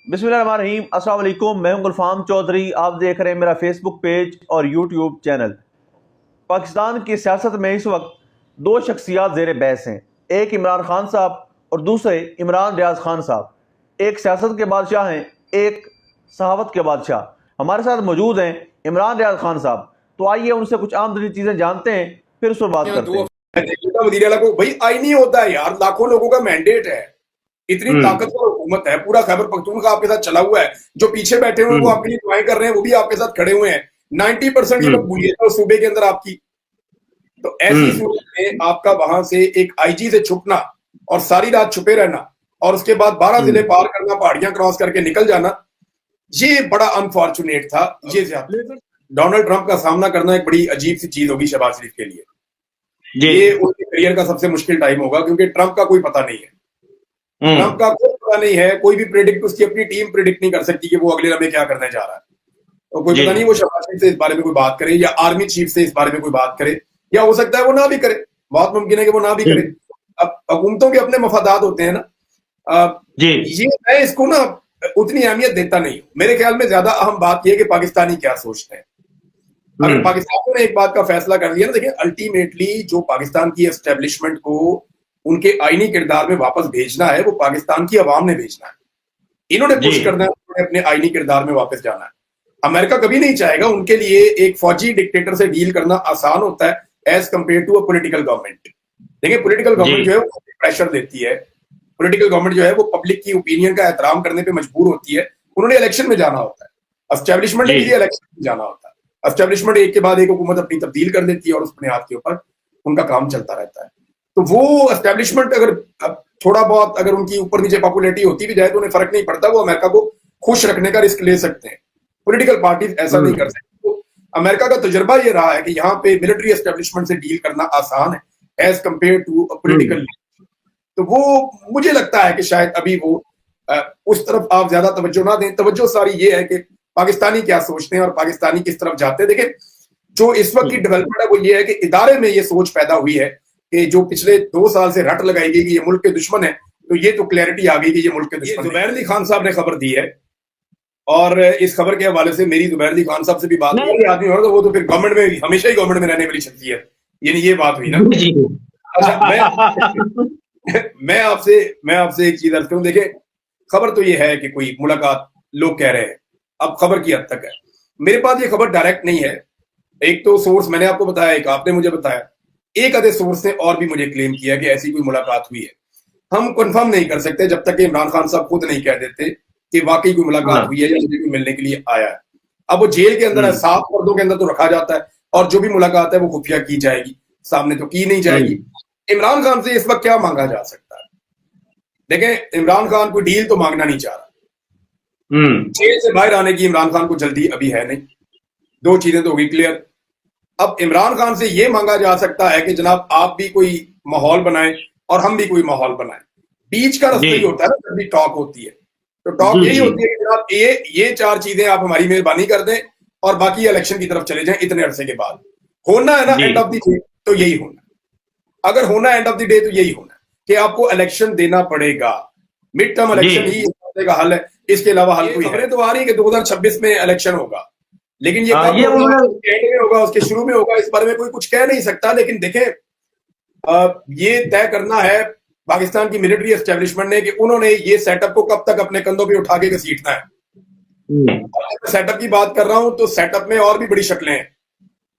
बिस्मिल्लाहिर्रहमानिर्रहीम। अस्सलाम वालेकुम। मैं हूं गुलफाम चौधरी। आप देख रहे हैं मेरा फेसबुक पेज और यूट्यूब चैनल। पाकिस्तान की सियासत में इस वक्त दो शख्सियात ज़ेर बहस हैं, एक इमरान खान साहब और दूसरे इमरान रियाज खान साहब। एक सियासत के बादशाह हैं, एक सहावत के बादशाह। हमारे साथ मौजूद हैं इमरान रियाज खान साहब। तो आइए उनसे कुछ आमदनी चीज़ें जानते हैं, फिर उस पर बात करते हैं। वजीर को भाई आईनी होता है यार, लाखों लोगों का मैंडेट है, इतनी ताकतवर हुकूमत है, पूरा खैबर पख्तूनख्वा आपके साथ चला हुआ है, जो पीछे बैठे हुए हैं वो आपके लिए दुआएं कर रहे हैं, वो भी आपके साथ खड़े हुए हैं। 90% की मकबूलियत है उस सूबे के अंदर आपकी। तो ऐसी सूरत में आपका वहां से एक आईजी से छुपना और सारी रात छुपे रहना और उसके बाद 12 जिले पार करना, पहाड़ियां क्रॉस करके निकल जाना, ये बड़ा अनफॉर्चुनेट था। ये ज्यादा डोनाल्ड ट्रंप का सामना करना एक बड़ी अजीब सी चीज होगी शहबाज शरीफ के लिए। ये उनके करियर का सबसे मुश्किल टाइम होगा, क्योंकि ट्रंप का कोई पता नहीं है। ट्रंप का कोई पता नहीं है, कोई भी प्रेडिक्ट, उसकी अपनी टीम प्रेडिक्ट नहीं कर सकती कि वो अगले लम्हे क्या करने जा रहा है। तो कोई पता नहीं वो शहबाज शरीफ से इस बारे में कोई बात करे या आर्मी चीफ से इस बारे में कोई बात करे, या हो सकता है वो ना भी करे, बहुत मुमकिन है कि वो ना भी करे। अब हुकूमतों के अपने मफादात होते हैं ना। ये मैं इसको ना उतनी अहमियत देता नहीं हूं। मेरे ख्याल में ज्यादा अहम बात यह है कि पाकिस्तानी क्या सोचते हैं। अगर पाकिस्तान ने एक बात का फैसला कर लिया ना, देखिए अल्टीमेटली जो पाकिस्तान की एस्टेब्लिशमेंट को उनके आईनी किरदार में वापस भेजना है, वो पाकिस्तान की आवाम ने भेजना है। इन्होंने पुश करना है, उन्होंने अपने आईनी किरदार में वापस जाना है। अमेरिका कभी नहीं चाहेगा, उनके लिए एक फौजी डिक्टेटर से डील करना आसान होता है as compare to a political government. देखिए पॉलिटिकल गवर्नमेंट जो है वो प्रेशर देती है, पॉलिटिकल गवर्नमेंट जो है वो पब्लिक की ओपिनियन का एहतराम करने पे मजबूर होती है। उन्होंने इलेक्शन में जाना होता है, एस्टेब्लिशमेंट के लिए इलेक्शन में जाना होता है। एस्टेब्लिशमेंट एक के बाद एक हुकूमत अपनी तब्दील कर देती है और उस बुनियाद के ऊपर उनका काम चलता रहता है। तो वो एस्टेब्लिशमेंट अगर थोड़ा बहुत अगर उनकी ऊपर नीचे पॉपुलैरिटी होती भी जाए तो उन्हें फर्क नहीं पड़ता, वो अमेरिका को खुश रखने का रिस्क ले सकते हैं। पॉलिटिकल पार्टीज ऐसा नहीं कर सकती। तो अमेरिका का तजुर्बा ये रहा है कि यहाँ पे मिलिट्री एस्टेब्लिशमेंट से डील करना आसान है एज कंपेयर टू पॉलिटिकल। तो वो मुझे लगता है कि शायद अभी वो उस तरफ आप ज्यादा तवज्जो ना दें। तवज्जो सारी ये है कि पाकिस्तानी क्या सोचते हैं और पाकिस्तानी किस तरफ जाते हैं। देखिए जो इस वक्त की डेवलपमेंट है वो ये है कि इदारे में ये सोच पैदा हुई है कि जो पिछले 2 साल से रट लगाई गई कि ये मुल्क के दुश्मन है, तो ये तो क्लैरिटी आ गई कि ये मुल्क के दुश्मन। जुबैर अली खान साहब ने खबर दी है और इस खबर के हवाले से मेरी जुबैर अली खान साहब से भी बात हुई। आदमी होगा तो वो तो फिर गवर्नमेंट में हमेशा ही गवर्नमेंट में रहने वाली शख्सियत, यानी ये बात हुई ना। अच्छा मैं आपसे एक चीज अर्ज करूं। देखिए खबर तो ये है कि कोई मुलाकात लोग कह रहे हैं, अब खबर की हद तक है। मेरे पास ये खबर डायरेक्ट नहीं है। एक तो सोर्स मैंने आपको बताया, एक आपने मुझे बताया, एक आधे सोर्स ने और भी मुझे क्लेम किया कि ऐसी कोई मुलाकात हुई है। हम कंफर्म नहीं कर सकते जब तक कि इमरान खान साहब खुद नहीं कह देते कि वाकई कोई मुलाकात हुई है या मुझे कोई मिलने के लिए आया है। अब वो जेल के अंदर है, 7 पर्दों के अंदर तो रखा जाता है, और जो भी मुलाकात है वो खुफिया की जाएगी, सामने तो की नहीं जाएगी। इमरान खान से इस वक्त क्या मांगा जा सकता है? देखें इमरान खान कोई डील तो मांगना नहीं चाह रहा। जेल से बाहर आने की इमरान खान को जल्दी अभी है नहीं। 2 चीजें तो होगी क्लियर। अब इमरान खान से यह मांगा जा सकता है कि जनाब आप भी कोई माहौल बनाएं और हम भी कोई माहौल बनाएं। बीच का रास्ता ही होता है ना जब भी टॉक होती है, तो टॉक यही होती है कि जनाब ये 4 चीजें आप हमारी मेहरबानी कर दें और बाकी इलेक्शन की तरफ चले जाएं इतने अरसे के बाद। होना है ना एंड ऑफ द डे तो यही होना। अगर होना एंड ऑफ द डे तो यही होना कि आपको इलेक्शन देना पड़ेगा। मिड टर्म इलेक्शन ही इस मसले का हल है, इसके अलावा हल कोई खबरें तो आ रही है कि 2026 में इलेक्शन होगा, लेकिन ये कब होगा, एंड में होगा, उसके शुरू में होगा, इस बारे में कोई कुछ कह नहीं सकता। लेकिन देखें ये तय करना है पाकिस्तान की मिलिट्री एस्टेब्लिशमेंट ने कि उन्होंने ये सेटअप को कब तक अपने कंधों पे उठा के घसीटना है। सेटअप की बात कर रहा हूं तो सेटअप में और भी बड़ी शक्लें हैं।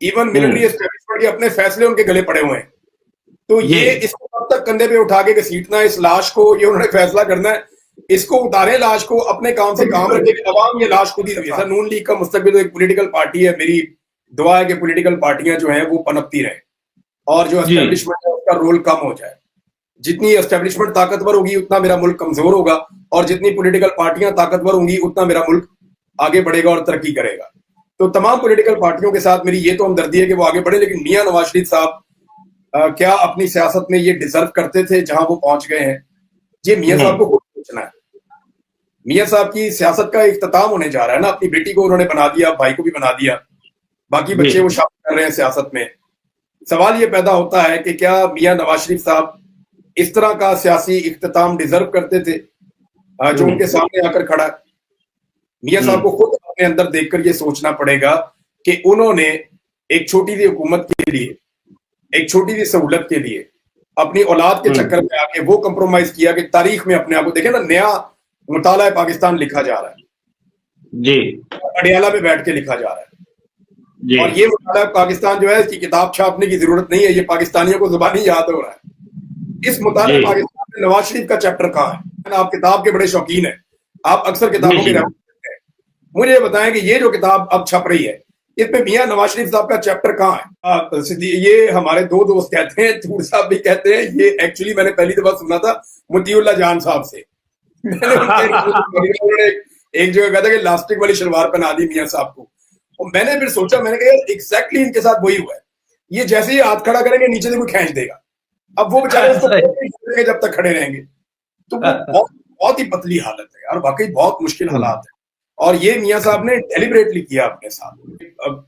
इवन मिलिट्री एस्टेब्लिशमेंट के अपने फैसले उनके गले पड़े हुए हैं। तो ये इसको कब तक कंधे पे उठा के घसीटना है, इस लाश को, ये उन्होंने फैसला करना है। इसको उतारे लाश को, अपने काम से काम रखे, अवाम ये लाश खुद ही रखे। नून लीग का मुस्तकबिल तो एक पॉलिटिकल पार्टी है। मेरी दुआ है कि पॉलिटिकल पार्टियां जो हैं वो पनपती रहे और जो एस्टेब्लिशमेंट है उसका रोल कम हो जाए। जितनी एस्टेब्लिशमेंट ताकतवर होगी उतना मेरा मुल्क कमजोर होगा, और जितनी पॉलिटिकल पार्टियां ताकतवर होंगी उतना मेरा मुल्क आगे बढ़ेगा और तरक्की करेगा। तो तमाम पॉलिटिकल पार्टियों के साथ मेरी ये तो हमदर्दी है कि वो आगे बढ़े, लेकिन मियां नवाज शरीफ साहब क्या अपनी सियासत में ये डिजर्व करते थे जहां वो पहुंच गए हैं? ये मियां साहब को खुद सोचना है। मियां साहब की सियासत का इख्तिताम होने जा रहा है ना। अपनी बेटी को उन्होंने बना दिया, भाई को भी बना दिया, बाकी बच्चे वो शामिल कर रहे हैं सियासत में। सवाल ये पैदा होता है कि क्या मियां नवाज शरीफ साहब इस तरह का सियासी इख्तिताम डिजर्व करते थे जो उनके सामने आकर खड़ा है? मियां साहब को खुद अपने अंदर देखकर ये सोचना पड़ेगा कि उन्होंने एक छोटी सी हुकूमत के लिए, एक छोटी सी सहूलत के लिए अपनी औलाद के चक्कर में आके वो कंप्रोमाइज किया कि तारीख में अपने आप को देखे ना, नया मुताला पाकिस्तान लिखा जा रहा है जी, अडियाला में बैठ के लिखा जा रहा है जी। और ये मुताला पाकिस्तान जो है, इसकी किताब छापने की जरूरत नहीं है, ये पाकिस्तानियों को जुबानी याद हो रहा है। इस मुताले पाकिस्तान में नवाज शरीफ का चैप्टर कहाँ है? आप किताब के बड़े शौकीन है, आप अक्सर किताबों के रेफरेंस हैं, मुझे ये बताएं कि ये जो किताब अब छप रही है इसमें मियां नवाज शरीफ साहब का चैप्टर कहाँ है? ये हमारे दो दोस्त कहते हैं, तूर साहब भी कहते हैं, ये एक्चुअली मैंने पहली दफा सुना था मुतीउल्लाह जान साहब से। मैंने एक जगह कहा था कि लास्टिक वाली शलवार पहना दी मियां साहब को, और मैंने फिर सोचा, मैंने कहा एग्जैक्टली इनके साथ वही हुआ है, ये जैसे ही हाथ खड़ा करेंगे नीचे से कोई खींच देगा, अब वो बेचारे उसको जब तक खड़े रहेंगे। तो बहुत ही पतली हालत है यार, वाकई बहुत मुश्किल हालात है, और ये मियां साहब ने डेलिबरेटली किया अपने साथ। अब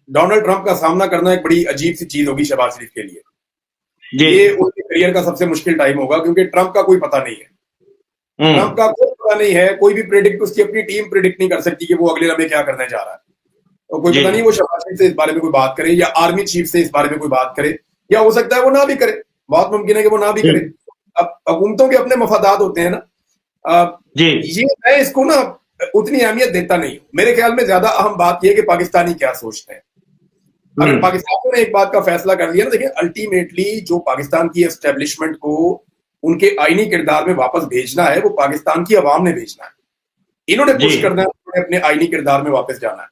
डोनाल्ड ट्रंप का सामना करना एक बड़ी अजीब सी चीज होगी शहबाज शरीफ के लिए। ये उनके करियर का सबसे मुश्किल टाइम होगा, क्योंकि ट्रंप का कोई पता नहीं है, ट्रंप का कोई पता नहीं है, कोई भी प्रेडिक्ट, उसकी अपनी टीम प्रेडिक्ट नहीं कर सकती कि वो अगले लम्हे क्या करने जा रहा है, तो कोई पता नहीं वो शहबाज शरीफ से इस बारे में कोई बात करे, या आर्मी चीफ से इस बारे में कोई बात करे, या हो सकता है वो ना भी करे, बहुत मुमकिन है कि वो ना भी करे। अब हुकूमतों के अपने मफादात होते हैं ना, ये मैं इसको ना उतनी अहमियत देता नहीं हूं। मेरे ख्याल में ज्यादा अहम बात यह है कि पाकिस्तानी क्या सोचते हैं। अगर पाकिस्तानियों ने एक बात का फैसला कर लिया ना, देखिए अल्टीमेटली जो पाकिस्तान की एस्टेब्लिशमेंट को उनके आईनी किरदार में वापस भेजना है, वो पाकिस्तान की आवाम ने भेजना है, इन्होंने पुश करना है, उन्होंने अपने आईनी किरदार में वापस जाना है।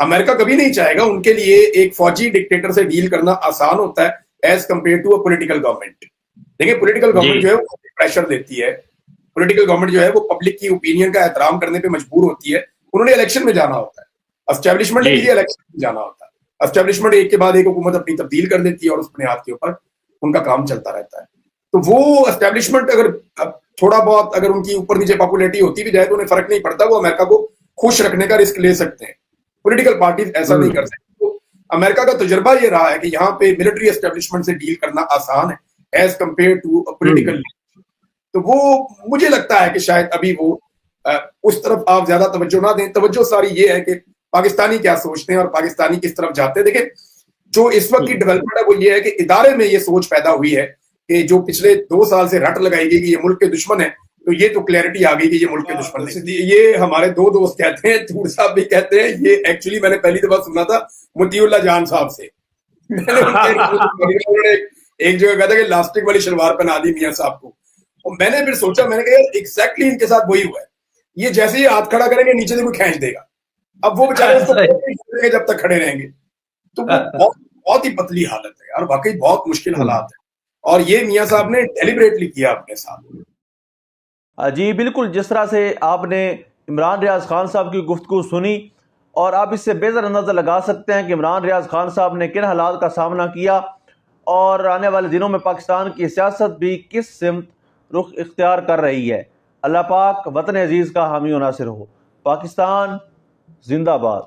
अमेरिका कभी नहीं चाहेगा, उनके लिए एक फौजी डिक्टेटर से डील करना आसान होता है as compare to a political government. देखिए पॉलिटिकल गवर्नमेंट जो है वो प्रेशर देती है, पॉलिटिकल गवर्नमेंट जो है वो पब्लिक की ओपिनियन का एहतराम करने पे मजबूर होती है, उन्होंने इलेक्शन में जाना होता है, एस्टेब्लिशमेंट के लिए इलेक्शन में जाना होता है, एस्टेब्लिशमेंट एक के बाद एक हुकूमत अपनी तब्दील कर देती है और उस बुनियाद के ऊपर उनका काम चलता रहता है। तो वो एस्टेब्लिशमेंट अगर थोड़ा बहुत अगर उनकी ऊपर नीचे पॉपुलैरिटी होती भी जाए तो उन्हें फर्क नहीं पड़ता, वो अमेरिका को खुश रखने का रिस्क ले सकते हैं। पॉलिटिकल पार्टीज ऐसा नहीं कर सकती। तो अमेरिका का तजुर्बा ये रहा है कि यहाँ पे मिलिट्री एस्टेब्लिशमेंट से डील करना आसान है एज कंपेयर टू पॉलिटिकल। तो वो मुझे लगता है कि शायद अभी वो उस तरफ आप ज्यादा तवज्जो ना दें। तवज्जो सारी ये है कि पाकिस्तानी क्या सोचते हैं और पाकिस्तानी किस तरफ जाते हैं। देखिए जो इस वक्त की डेवलपमेंट है वो ये है कि इदारे में ये सोच पैदा हुई है कि जो पिछले 2 साल से रट लगाई गई कि ये मुल्क के दुश्मन है, तो ये तो क्लैरिटी आ गई कि ये मुल्क के दुश्मन नहीं। ये हमारे दो दोस्त कहते हैं, तूर साहब भी कहते हैं, ये एक्चुअली मैंने पहली दफा सुना था मुतीउल्लाह जान साहब से। मैंने एक जगह कहा था कि लास्टिक वाली शलवार पहना दी मियां साहब को, और मैंने फिर सोचा, मैंने कहा एग्जैक्टली इनके साथ वही हुआ है, ये जैसे ही हाथ खड़ा करेंगे नीचे से कोई खींच देगा, अब वो बेचारे उसको जब तक खड़े रहेंगे। तो बहुत ही पतली हालत है यार, वाकई बहुत मुश्किल हालात है, और ये मियां साहब ने डेलिबरेटली किया अपने साथ। जी बिल्कुल, जिस तरह से आपने इमरान रियाज खान साहब की गुफ्तगू सुनी, और आप इससे बेहतर अंदाज़ा लगा सकते हैं कि इमरान रियाज खान साहब ने किन हालात का सामना किया, और आने वाले दिनों में पाकिस्तान की सियासत भी किस सिमत रुख इख्तियार कर रही है। अल्लाह पाक वतन अजीज़ का हामी और नासिर हो। पाकिस्तान जिंदाबाद।